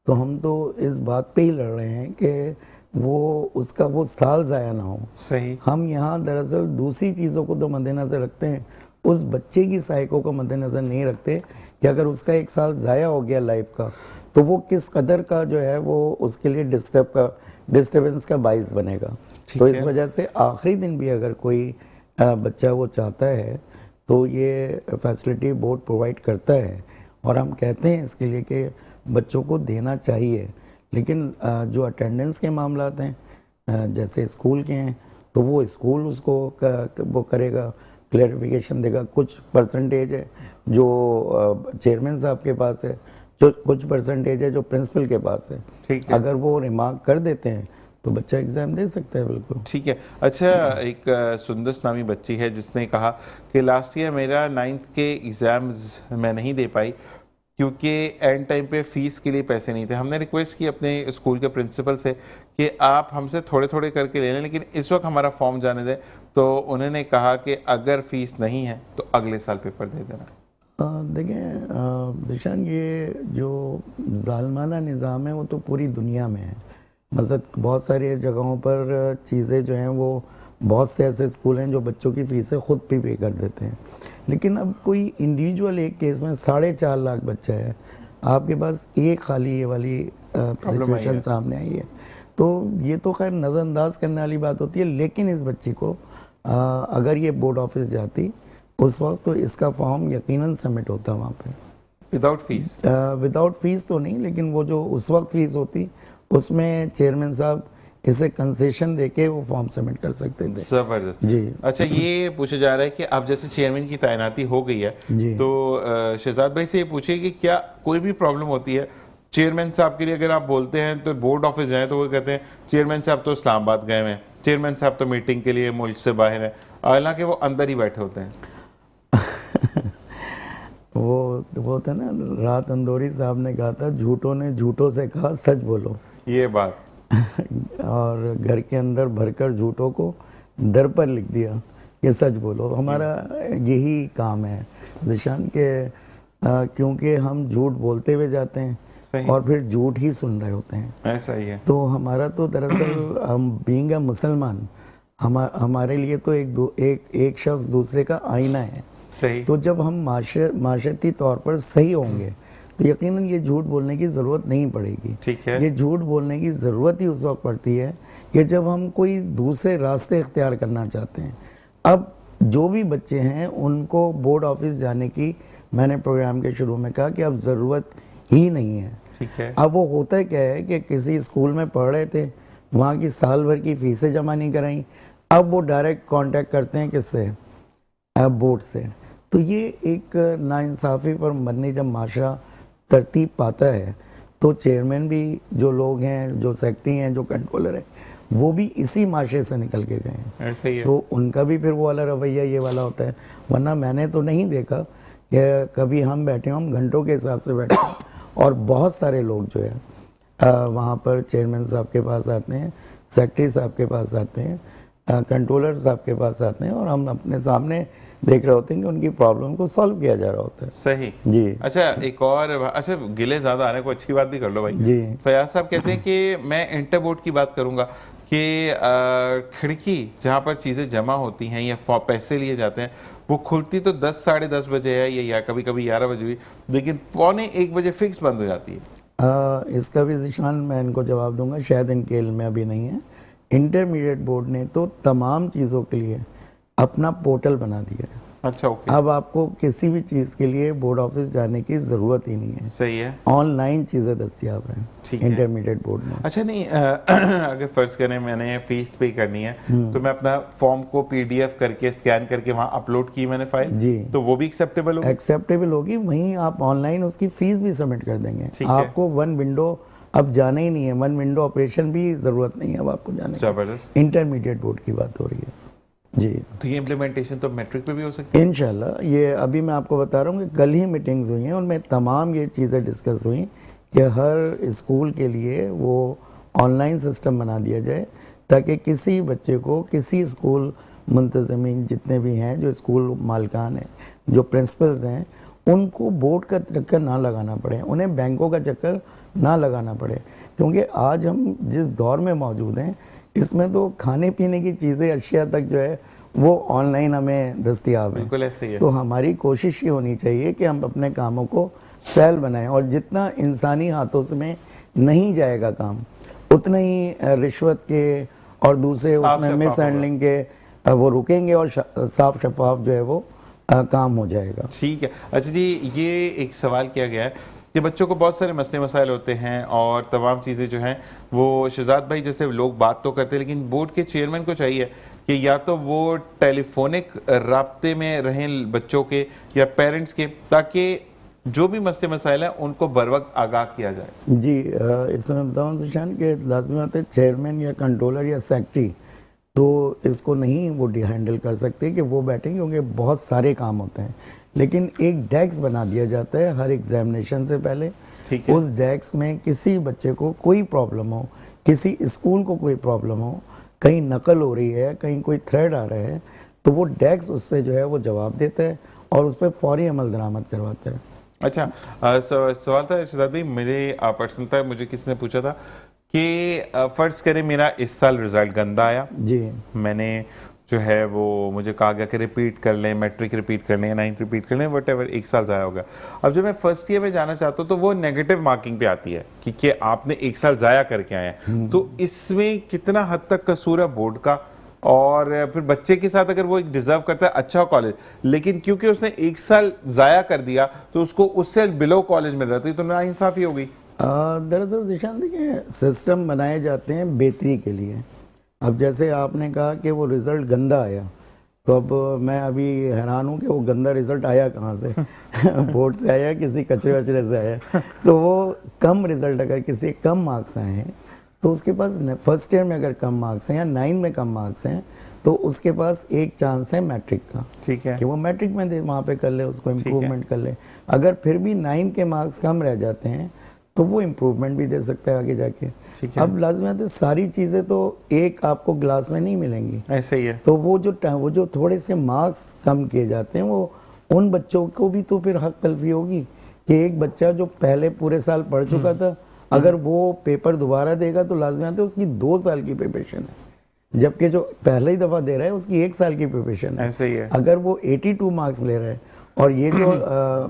तो हम तो इस बात पे ही लड़ रहे हैं कि वो साल ज़ाया ना हो। सही। हम यहाँ दरअसल दूसरी चीज़ों को तो मद्देनज़र रखते हैं, उस बच्चे की साइको को मद्देनज़र नहीं रखते कि अगर उसका 1 साल ज़ाया हो गया लाइफ का तो वो किस कदर का जो है वो उसके लिए डिस्टर्बेंस का बाइस बनेगा। तो इस वजह से आखिरी दिन भी अगर कोई बच्चा वो चाहता है तो ये फैसिलिटी बोर्ड प्रोवाइड करता है, और हम कहते हैं इसके लिए कि बच्चों को देना चाहिए। लेकिन जो अटेंडेंस के मामलात हैं जैसे स्कूल के हैं तो वो स्कूल उसको वो करेगा, क्लैरिफिकेशन देगा। कुछ परसेंटेज है जो चेयरमैन साहब के पास है, जो कुछ परसेंटेज है जो प्रिंसिपल के पास है। ठीक है, अगर वो रिमार्क कर देते हैं तो बच्चा एग्जाम दे सकता है। बिल्कुल ठीक है। अच्छा, एक सुंदस नामी बच्ची है जिसने कहा कि लास्ट ईयर मेरा 9th के एग्ज़ाम्स मैं नहीं दे पाई क्योंकि एंड टाइम पे फीस के लिए पैसे नहीं थे। हमने रिक्वेस्ट की अपने स्कूल के प्रिंसिपल से कि आप हमसे थोड़े थोड़े करके ले लें, लेकिन इस वक्त हमारा फॉर्म जाने दें, तो उन्होंने कहा कि अगर फीस नहीं है तो अगले साल पेपर दे देना। देखें जिशान, ये जो जालमाना निज़ाम है वो तो पूरी दुनिया में है। मतलब बहुत सारी जगहों पर चीज़ें जो हैं वो, बहुत से ऐसे स्कूल हैं जो बच्चों की फ़ीसें खुद भी पे कर देते हैं। लेकिन अब कोई इंडिविजुअल एक केस में 4.5 लाख बच्चा है, आपके पास एक खाली ये वाली सिचुएशन सामने आई है, तो ये तो खैर नज़रअंदाज करने वाली बात होती है। लेकिन इस बच्ची को अगर ये बोर्ड ऑफिस जाती उस वक्त तो इसका फॉर्म यकीनन सबमिट होता वहाँ पे विदाउट फीस। विदाउट फीस तो नहीं, लेकिन वो जो उस वक्त फीस होती उसमें चेयरमैन साहब इसे कंसेशन देके वो फॉर्म सबमिट कर सकते थे। जबरदस्त जी। अच्छा, ये पूछा जा रहा है कि अब जैसे चेयरमैन की तैनाती हो गई है तो शहजाद भाई से ये पूछिए कि क्या कोई भी प्रॉब्लम होती है चेयरमैन साहब के लिए? अगर आप बोलते हैं तो बोर्ड ऑफिस जाए तो वो कहते हैं चेयरमैन साहब तो इस्लामाबाद गए हैं, चेयरमैन साहब तो मीटिंग के लिए मुल्क से बाहर है, हालांकि वो अंदर ही बैठे होते हैं। वो था ना, रात अंदौरी साहब ने कहा था, झूठों ने झूठों से कहा सच बोलो। ये बात और घर के अंदर भरकर झूठों को दर पर लिख दिया कि सच बोलो। हमारा यही काम है जिशान के, क्योंकि हम झूठ बोलते हुए जाते हैं और फिर झूठ ही सुन रहे होते हैं। ऐसा ही है। तो हमारा तो दरअसल हम बीइंग अ मुसलमान, हमारे लिए तो एक शख्स दूसरे का आईना है। सही। तो जब हम माशरती तौर पर सही होंगे तो यकीनन ये झूठ बोलने की ज़रूरत नहीं पड़ेगी। ठीक है। ये झूठ बोलने की ज़रूरत ही उस वक्त पड़ती है कि जब हम कोई दूसरे रास्ते इख्तियार करना चाहते हैं। अब जो भी बच्चे हैं उनको बोर्ड ऑफिस जाने की, मैंने प्रोग्राम के शुरू में कहा कि अब ज़रूरत ही नहीं है। ठीक है। अब वो होता क्या है कि किसी स्कूल में पढ़ रहे थे, वहाँ की साल भर की फीसें जमा नहीं कराई, अब वो डायरेक्ट कांटेक्ट करते हैं किससे? बोर्ड से। तो ये एक नाइंसाफ़ी पर मबनी जब माशरा तरतीब पाता है तो चेयरमैन भी, जो लोग हैं, जो सेक्रेटरी हैं, जो कंट्रोलर हैं, वो भी इसी माशरे से निकल के गए हैं। ऐसा ही है। तो उनका भी फिर वो वाला रवैया ये वाला होता है। वरना मैंने तो नहीं देखा कि कभी हम बैठे हों, हम घंटों के हिसाब से बैठे हैं, और बहुत सारे लोग जो है वहाँ पर चेयरमैन साहब के पास आते हैं, सेक्रेटरी साहब के पास आते हैं, कंट्रोलर साहब के पास आते हैं, और हम अपने सामने देख रहे होते हैं कि उनकी प्रॉब्लम को सॉल्व किया जा रहा होता है। सही जी। अच्छा, एक और, अच्छा गिले ज्यादा आने को अच्छी बात भी कर लो भाई जी। फयाज साहब कहते हैं कि मैं इंटर बोर्ड की बात करूंगा कि खिड़की जहाँ पर चीज़ें जमा होती हैं या पैसे लिए जाते हैं वो खुलती तो 10 साढ़े 10 बजे है या कभी कभी 11 बजे भी, लेकिन 12:45 बजे फिक्स बंद हो जाती है। इसका भी ज़ीशान मैं इनको जवाब दूंगा, शायद इनके इल्म में अभी नहीं है। इंटरमीडिएट बोर्ड ने तो तमाम चीज़ों के लिए अपना पोर्टल बना दिया है। अच्छा, ओके। अब आपको किसी भी चीज़ के लिए बोर्ड ऑफिस जाने की ज़रूरत ही नहीं है, सही है। ऑनलाइन चीज़ें दस्तियाब हैं ठीक है। इंटरमीडिएट बोर्ड में। अच्छा, नहीं अगर फर्ज करें मैंने फीस पे करनी है तो मैं अपना फॉर्म को पीडीएफ करके स्कैन करके वहां अपलोड की मैंने फाइल, जी, तो वो भी एक्सेप्टेबल होगी? एक्सेप्टेबल होगी। वहीं आप ऑनलाइन उसकी फीस भी सबमिट कर देंगे। ठीक है। आपको वन विंडो अब जाना ही नहीं है, वन विंडो ऑपरेशन भी ज़रूरत नहीं है अब आपको जाने की। जबरदस्त। इंटरमीडिएट बोर्ड की बात हो रही है जी। तो ये इम्प्लीमेंटेशन तो मैट्रिक पे भी हो सकती है? इंशाल्लाह। ये अभी मैं आपको बता रहा हूँ कि कल ही मीटिंग्स हुई हैं, उनमें तमाम ये चीज़ें डिस्कस हुई कि हर स्कूल के लिए वो ऑनलाइन सिस्टम बना दिया जाए, ताकि किसी बच्चे को किसी स्कूल मुंतज़मीन जितने भी हैं, जो स्कूल मालिकान हैं, जो प्रिंसिपल्स हैं, उनको बोर्ड का चक्कर ना लगाना पड़े, उन्हें बैंकों का चक्कर ना लगाना पड़े। क्योंकि आज हम जिस दौर में मौजूद हैं, इसमें तो खाने पीने की चीज़ें, अशिया तक जो है वो ऑनलाइन हमें दस्तयाब है। बिल्कुल ऐसे ही है। तो हमारी कोशिश ये होनी चाहिए कि हम अपने कामों को सहल बनाएं, और जितना इंसानी हाथों से में नहीं जाएगा काम, उतना ही रिश्वत के और दूसरे उसमें मिस हैंडलिंग के वो रुकेंगे, और साफ शफाफ जो है वो काम हो जाएगा। ठीक है। अच्छा जी, ये एक सवाल किया गया है कि बच्चों को बहुत सारे मसले मसाइल होते हैं और तमाम चीज़ें जो हैं वो शहजाद भाई जैसे लोग बात तो करते हैं, लेकिन बोर्ड के चेयरमैन को चाहिए कि या तो वो टेलीफोनिक राब्ते में रहें बच्चों के या पेरेंट्स के, ताकि जो भी मसले मसाइल हैं उनको बर वक्त आगाह किया जाए। जी, इसमें बताऊँ ज़ीशान के लाजमी बात है, चेयरमैन या कंट्रोलर या सेक्रेटरी तो इसको नहीं वो हैंडल कर सकते कि वो बैठें, क्योंकि बहुत सारे काम होते हैं। लेकिन एक डेस्क बना दिया जाता है हर एग्जामिनेशन से पहले। ठीक है। उस डेस्क में किसी बच्चे को कोई प्रॉब्लम हो, किसी स्कूल को कोई प्रॉब्लम हो, कहीं नकल हो रही है, कहीं कोई थ्रेड आ रहा है, तो वो डेस्क उससे जो है वो जवाब देता है और उस पर फौरी अमल दरामद करवाता है। अच्छा, सवाल था शहजाद भाई, मेरे पर्सन था, मुझे किसी ने पूछा था कि फर्ज करें मेरा इस साल रिजल्ट गंदा आया जी, मैंने जो है वो मुझे कहा गया कि रिपीट कर लें, मैट्रिक रिपीट कर लें, 9th रिपीट कर लें, वट एवर, एक साल ज़ाया होगा। अब जब मैं फर्स्ट ईयर में जाना चाहता हूँ तो वो नेगेटिव मार्किंग पे आती है कि आपने एक साल ज़ाया करके आए हैं। तो इसमें कितना हद तक कसूर है बोर्ड का? और फिर बच्चे के साथ अगर वो एक डिजर्व करता है अच्छा कॉलेज, लेकिन क्योंकि उसने एक साल ज़ाया कर दिया तो उसको उससे बिलो कॉलेज मिल रहा है, तो ये तो नाइंसाफ़ी हो गई। दरअसल ज़ीशान देखिए, सिस्टम बनाए जाते हैं बेहतरी के लिए। अब जैसे आपने कहा कि वो रिज़ल्ट गंदा आया, तो अब मैं अभी हैरान हूँ कि वो गंदा रिज़ल्ट आया कहाँ से बोर्ड से आया, किसी कचरे वचरे से आया। तो वो कम रिज़ल्ट अगर किसी कम मार्क्स आए हैं तो उसके पास फर्स्ट ईयर में अगर कम मार्क्स हैं या 9 में कम मार्क्स हैं, तो उसके पास एक चांस है मैट्रिक का। ठीक है। कि वो मैट्रिक में दे, वहाँ पे कर ले, उसको इम्प्रूवमेंट कर ले। अगर फिर भी 9 के मार्क्स कम रह जाते हैं तो वो इम्प्रूवमेंट भी दे सकता है आगे जाके। ठीक है। अब लाजमी है, सारी चीज़ें तो एक आपको ग्लास में नहीं मिलेंगी, ऐसे ही है। तो वो जो थोड़े से मार्क्स कम किए जाते हैं, वो उन बच्चों को भी तो फिर हक तलफी होगी कि एक बच्चा जो पहले पूरे साल पढ़ चुका था, अगर वो पेपर दोबारा देगा तो लाजमी है उसकी 2 साल की प्रिपरेशन है, जबकि जो पहले ही दफ़ा दे रहा है उसकी 1 साल की प्रिपरेशन है। ऐसे ही है। अगर वो 82 मार्क्स ले रहा है और ये जो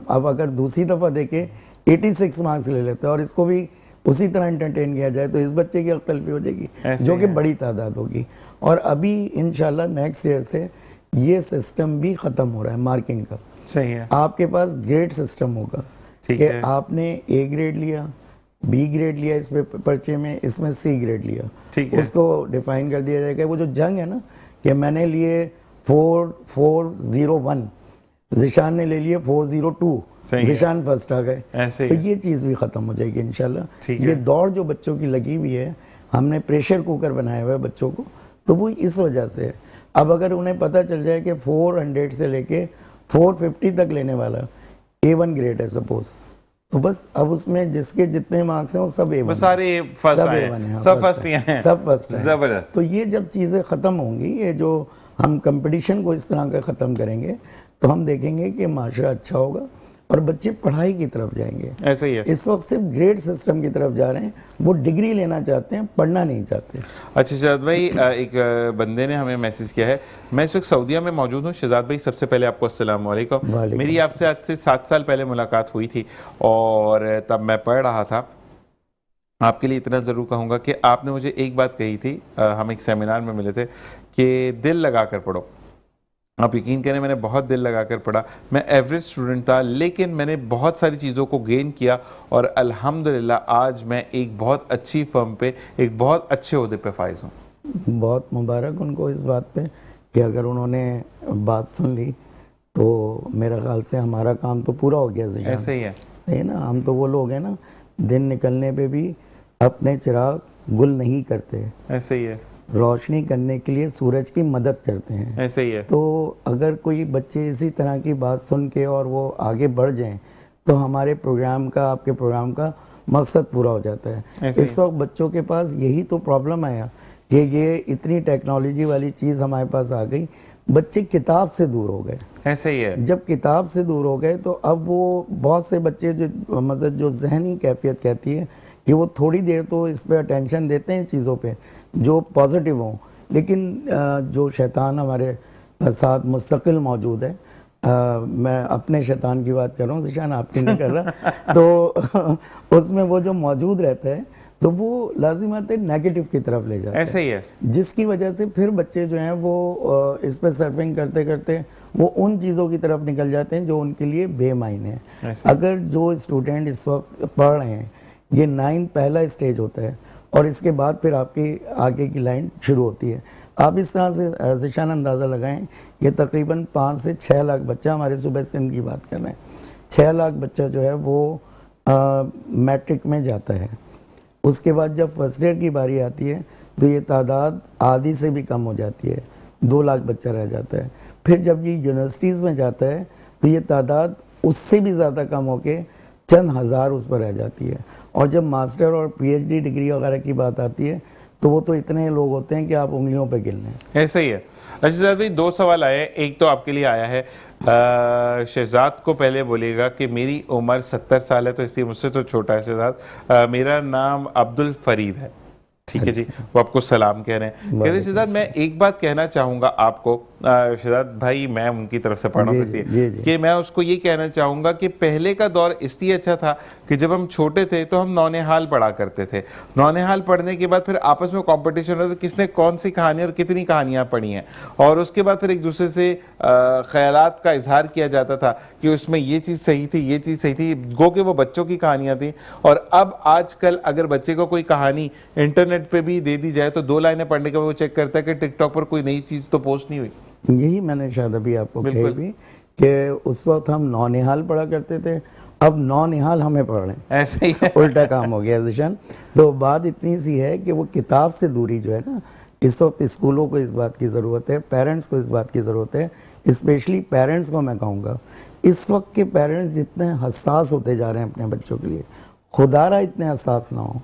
अब अगर दूसरी दफ़ा देके 86 मार्क्स ले लेते हैं और इसको भी उसी तरह एंटरटेन किया जाए, तो इस बच्चे की अक्तलफी हो जाएगी, जो कि बड़ी तादाद होगी। और अभी इंशाल्लाह नेक्स्ट ईयर से ये सिस्टम भी ख़त्म हो रहा है मार्किंग का। सही है। आपके पास ग्रेड सिस्टम होगा ठीक कि है। आपने ए ग्रेड लिया, बी ग्रेड लिया इस पर्चे में, इसमें सी ग्रेड लिया, ठीक है। उसको डिफाइन कर दिया जाएगा। वो जो जंग है ना कि मैंने लिए 4,401, ज़ीशान ने ले लिए 402, ज़ीशान फर्स्ट आ गए, तो ये चीज़ भी ख़त्म हो जाएगी इंशाल्लाह। ये दौड़ जो बच्चों की लगी हुई है, हमने प्रेशर कुकर बनाया हुआ है बच्चों को, तो वो इस वजह से है। अब अगर उन्हें पता चल जाए कि 400 से लेके 450 तक लेने वाला A1 ग्रेड है सपोज, तो बस अब उसमें जिसके जितने मार्क्स हैं वो सब A1, सारे फर्स्ट आए हैं, सब फर्स्ट हैं, सब फर्स्ट हैं। जबरदस्त। तो ये जब चीज़ें ख़त्म होंगी, ये जो हम कंपटीशन को इस तरह का ख़त्म करेंगे, तो हम देखेंगे कि माशरा अच्छा होगा और बच्चे पढ़ाई की तरफ जाएंगे। ऐसे ही है। इस वक्त सिर्फ ग्रेड सिस्टम की तरफ जा रहे हैं, वो डिग्री लेना चाहते हैं, पढ़ना नहीं चाहते। अच्छा शहजाद भाई, एक बंदे ने हमें मैसेज किया है। मैं इस वक्त सऊदीया में मौजूद हूँ। शहजाद भाई, सबसे पहले आपको अस्सलाम वालेकुम। वालेकुम मेरी आपसे आज से 7 साल पहले मुलाकात हुई थी और तब मैं पढ़ रहा था। आपके लिए इतना ज़रूर कहूँगा कि आपने मुझे एक बात कही थी, हम एक सेमिनार में मिले थे, कि दिल लगा कर पढ़ो। आप यकीन करें, मैंने बहुत दिल लगाकर पढ़ा। मैं एवरेज स्टूडेंट था, लेकिन मैंने बहुत सारी चीज़ों को गेन किया और अल्हम्दुलिल्लाह आज मैं एक बहुत अच्छी फर्म पे, एक बहुत अच्छे ओहदे पे फाइज हूँ। बहुत मुबारक उनको इस बात पे कि अगर उन्होंने बात सुन ली तो मेरा ख्याल से हमारा काम तो पूरा हो गया। ज़िशान, ऐसे ही है। सही ना, हम तो वो लोग हैं ना, दिन निकलने पे भी अपने चिराग गुल नहीं करते, ऐसे ही है। रोशनी करने के लिए सूरज की मदद करते हैं। ऐसे ही है। तो अगर कोई बच्चे इसी तरह की बात सुन के और वो आगे बढ़ जाएं तो हमारे प्रोग्राम का, आपके प्रोग्राम का मकसद पूरा हो जाता है। इस वक्त बच्चों के पास यही तो प्रॉब्लम आया कि ये इतनी टेक्नोलॉजी वाली चीज़ हमारे पास आ गई, बच्चे किताब से दूर हो गए। ऐसे ही है। जब किताब से दूर हो गए तो अब वो बहुत से बच्चे जो मतलब जो जहनी कैफियत कहती है कि वो थोड़ी देर तो इस पे अटेंशन देते हैं चीज़ों पे जो पॉजिटिव हों, लेकिन जो शैतान हमारे साथ मुस्तकिल मौजूद है, मैं अपने शैतान की बात कर रहा हूँ, ज़िशान आपकी नहीं कर रहा तो उसमें वो जो मौजूद रहता है तो वो लाजिमत है नेगेटिव की तरफ ले जाता है। ऐसे ही है। जिसकी वजह से फिर बच्चे जो हैं वो इस पर सर्फिंग करते करते वो उन चीज़ों की तरफ निकल जाते हैं जो उनके लिए बेमायने हैं। अगर जो स्टूडेंट इस वक्त पढ़ रहे हैं, ये 9 पहला स्टेज होता है और इसके बाद फिर आपकी आगे की लाइन शुरू होती है। आप इस तरह से ज़िशान अंदाज़ा लगाएं, ये तकरीबन 5 से 6 लाख बच्चा, हमारे सूबे सिंध की बात कर रहे हैं, 6 लाख बच्चा जो है वो मैट्रिक में जाता है। उसके बाद जब फर्स्ट ईयर की बारी आती है तो ये तादाद आधी से भी कम हो जाती है, 2 लाख बच्चा रह जाता है। फिर जब ये यूनिवर्सिटीज़ में जाता है तो ये तादाद उससे भी ज़्यादा कम होके चंद हज़ार उस पर रह जाती है। और जब मास्टर और पीएचडी डिग्री वगैरह की बात आती है तो वो तो इतने लोग होते हैं कि आप उंगलियों पे गिन लें। ऐसे ही है। अच्छा शहजाद भाई, 2 सवाल आए। एक तो आपके लिए आया है, शहजाद को पहले बोलिएगा कि मेरी उम्र 70 साल है, तो इसलिए मुझसे तो छोटा है शहजाद। मेरा नाम अब्दुल फरीद है, ठीक है जी। वो आपको सलाम कह रहे हैं। कहते शहजाद, मैं एक बात कहना चाहूँगा आपको, शहजाद भाई मैं उनकी तरफ से पढ़ रहा हूँ इसलिए कि मैं उसको ये कहना चाहूँगा कि पहले का दौर इसलिए अच्छा था कि जब हम छोटे थे तो हम नौनिहाल पढ़ा करते थे। नौनिहाल पढ़ने के बाद फिर आपस में कंपटीशन होता था किसने कौन सी कहानी और कितनी कहानियाँ पढ़ी हैं, और उसके बाद फिर एक दूसरे से ख्यालात का इजहार किया जाता था कि उसमें ये चीज़ सही थी, ये चीज़ सही थी, गो के वो बच्चों की कहानियाँ थी। और अब आजकल अगर बच्चे को कोई कहानी इंटरनेट पे भी दे दी जाए तो 2 लाइनें पढ़ने के बाद वो चेक करता है कि टिकटॉक पर कोई नई चीज़ तो पोस्ट नहीं हुई। यही मैंने शायद अभी आपको कही भी कि उस वक्त हम नौनिहाल पढ़ा करते थे, अब नौनिहाल हमें पढ़ रहे हैं। ऐसे ही है। उल्टा काम हो गया ज़िशान। तो बात इतनी सी है कि वो किताब से दूरी जो है ना, इस वक्त स्कूलों को इस बात की ज़रूरत है, पेरेंट्स को इस बात की ज़रूरत है, स्पेशली पेरेंट्स को मैं कहूँगा। इस वक्त के पेरेंट्स जितने हसास होते जा रहे हैं अपने बच्चों के लिए, खुदारा इतने हसास ना हो।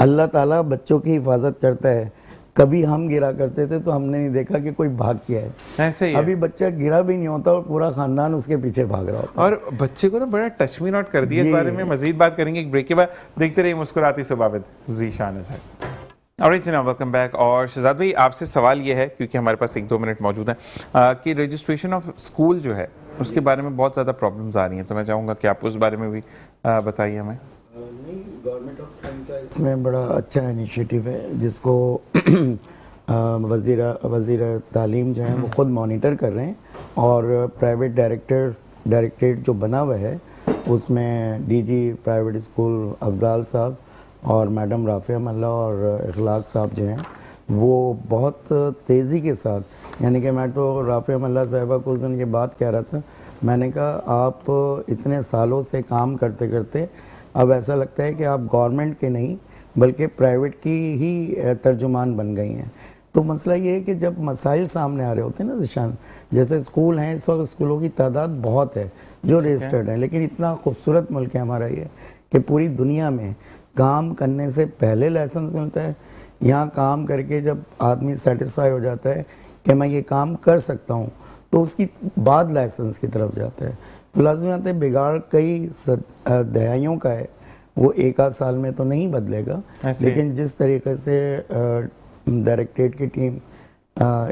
अल्लाह ताला बच्चों की हिफाजत करता है। कभी हम गिरा करते थे तो हमने नहीं देखा कि कोई भाग किया है, ऐसे ही अभी बच्चा गिरा भी नहीं होता और पूरा खानदान उसके पीछे भाग रहा होता है। और बच्चे को ना बड़ा टच मी नॉट कर दिया। इस बारे में मजीद बात करेंगे एक ब्रेक के बाद। देखते रहिए मुस्कुराती सुबह विद ज़ीशान अज़हर। और जनाब वेलकम बैक। और शहजाद भाई, आपसे सवाल ये है, क्योंकि हमारे पास 1-2 मिनट मौजूद हैं, कि रजिस्ट्रेशन ऑफ स्कूल जो है उसके बारे में बहुत ज़्यादा प्रॉब्लम्स आ रही हैं, तो मैं चाहूँगा कि आप उस बारे में भी बताइए हमें। नहीं, गवर्नमेंट ऑफ सिंध का इसमें बड़ा अच्छा इनिशिएटिव है जिसको वज़ीर तालीम जो हैं वो ख़ुद मॉनिटर कर रहे हैं, और प्राइवेट डायरेक्टरेट जो बना हुआ है उसमें डीजी प्राइवेट स्कूल अफजाल साहब और मैडम राफ़िया मल्ला और इखलाक साहब जो हैं वो बहुत तेज़ी के साथ, यानी कि मैं तो राफ़िया मल्ला साहिबा को उस दिन ये बात कह रहा था, मैंने कहा आप इतने सालों से काम करते करते अब ऐसा लगता है कि आप गवर्नमेंट के नहीं बल्कि प्राइवेट की ही तर्जुमान बन गई हैं। तो मसला ये है कि जब मसाइल सामने आ रहे होते हैं ना ज़िशान, जैसे स्कूल हैं, इस वक्त स्कूलों की तादाद बहुत है जो रजिस्टर्ड है, लेकिन इतना खूबसूरत मुल्क है हमारा ये कि पूरी दुनिया में काम करने से पहले लाइसेंस मिलता है। यहाँ काम करके जब आदमी सेटिस्फाई हो जाता है कि मैं ये काम कर सकता हूँ तो उसकी बाद लाइसेंस की तरफ जाता है। मुलाजिमत बिगाड़ कई दहाइयों का है, वो एक आध साल में तो नहीं बदलेगा, लेकिन जिस तरीके से डायरेक्टरेट की टीम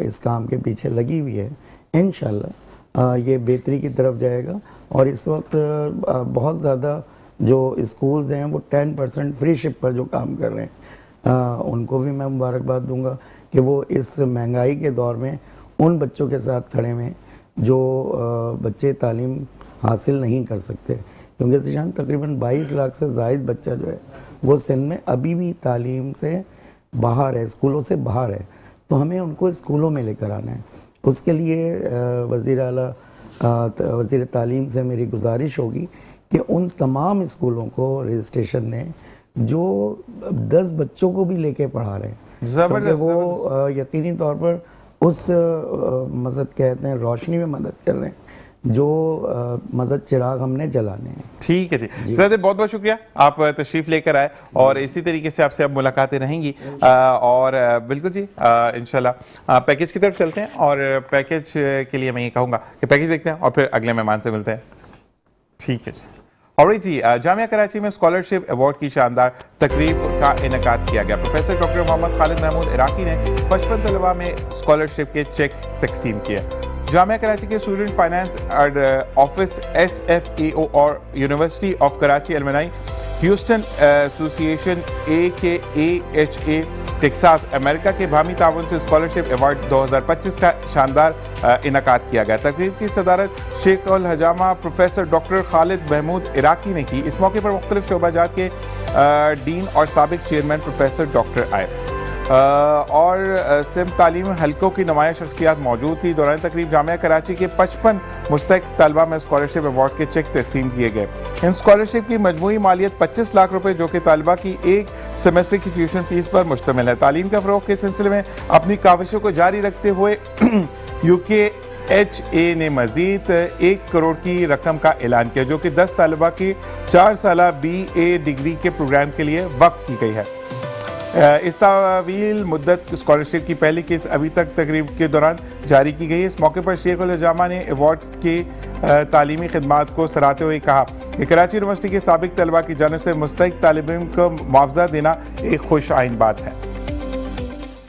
इस काम के पीछे लगी हुई है, इंशाल्लाह ये बेहतरी की तरफ जाएगा। और इस वक्त बहुत ज़्यादा जो स्कूल्स हैं वो 10% फ्री शिप पर जो काम कर रहे हैं, उनको भी मैं मुबारकबाद दूंगा कि वो इस महंगाई के दौर में उन बच्चों के साथ खड़े हुए हैं जो बच्चे तालीम हासिल नहीं कर सकते, क्योंकि ज़ीशान तकरीबन 22 लाख से ज़ायद बच्चा जो है वो सिंध में अभी भी तालीम से बाहर है, स्कूलों से बाहर है। तो हमें उनको स्कूलों में लेकर आना है। उसके लिए वज़ीर तालीम से मेरी गुजारिश होगी कि उन तमाम स्कूलों को रजिस्ट्रेशन दें जो 10 बच्चों को भी लेके पढ़ा रहे हैं, क्योंकि वो यकीनी तौर पर उस मदद कहते हैं रोशनी में मदद कर रहे हैं जो मदद चिराग हमने जलाने हैं। ठीक है जी सर, बहुत बहुत शुक्रिया, आप तशरीफ़ लेकर आए और इसी तरीके से आपसे अब मुलाकातें रहेंगी। और बिल्कुल जी, इंशाल्लाह पैकेज की तरफ चलते हैं और पैकेज के लिए मैं ये कहूँगा कि पैकेज देखते हैं और फिर अगले मेहमान से मिलते हैं। ठीक है जी। और जी, जामिया कराची में स्कॉलरशिप अवार्ड की शानदार तकरीब का इनेकाद किया गया। प्रोफेसर डॉक्टर मोहम्मद खालिद महमूद इराकी ने 55 तलबा में स्कॉलरशिप के चेक तकसीम किए। जामिया कराची के स्टूडेंट फाइनेंस ऑफिस SFAO और university of Karachi alumni Houston association AKAHA Texas America के बाहमी ताउन से स्कॉलरशिप अवार्ड 2025 का शानदार इनेकाद किया गया। तकरीब की सदारत शेख अल हजामा प्रोफेसर डॉक्टर खालिद महमूद इराकी ने की। इस मौके पर मुख्तलिफ शोबाजात के डीन और साबिक चेयरमैन प्रोफेसर डॉक्टर आए और सिम तालीम हल्कों की नुमाया शख्सियात मौजूद थी। दौरान तकरीब जामिया कराची के 55 मुस्तहिक तलबा में स्कॉलरशिप अवार्ड के चेक तस्लीम किए गए। इन स्कॉलरशिप की मजमूई मालियत 25 लाख रुपए जो कि तलबा की एक सेमेस्टर की ट्यूशन फीस पर मुश्तमिल है। तालीम के फ़रोग़ के सिलसिले में अपनी काविशों को जारी रखते हुए UKHA ने मजीद 1 करोड़ की रकम का ऐलान किया, जो कि 10 तलबा की 4 साला BA डिग्री के प्रोग्राम के लिए वक्फ की गई है। इस तवील मुद्दत स्कॉलरशिप की पहली किस्त अभी तक तकरीब के दौरान जारी की गई है। इस मौके पर शेख उल हजामा ने अवार्ड के तालीमी खिदमात को सराहते हुए कहा कि कराची यूनिवर्सिटी के साबिक तलबा की जानिब से मुस्तहिक तालिब इल्म को मुआवजा देना एक खुश आइन बात है।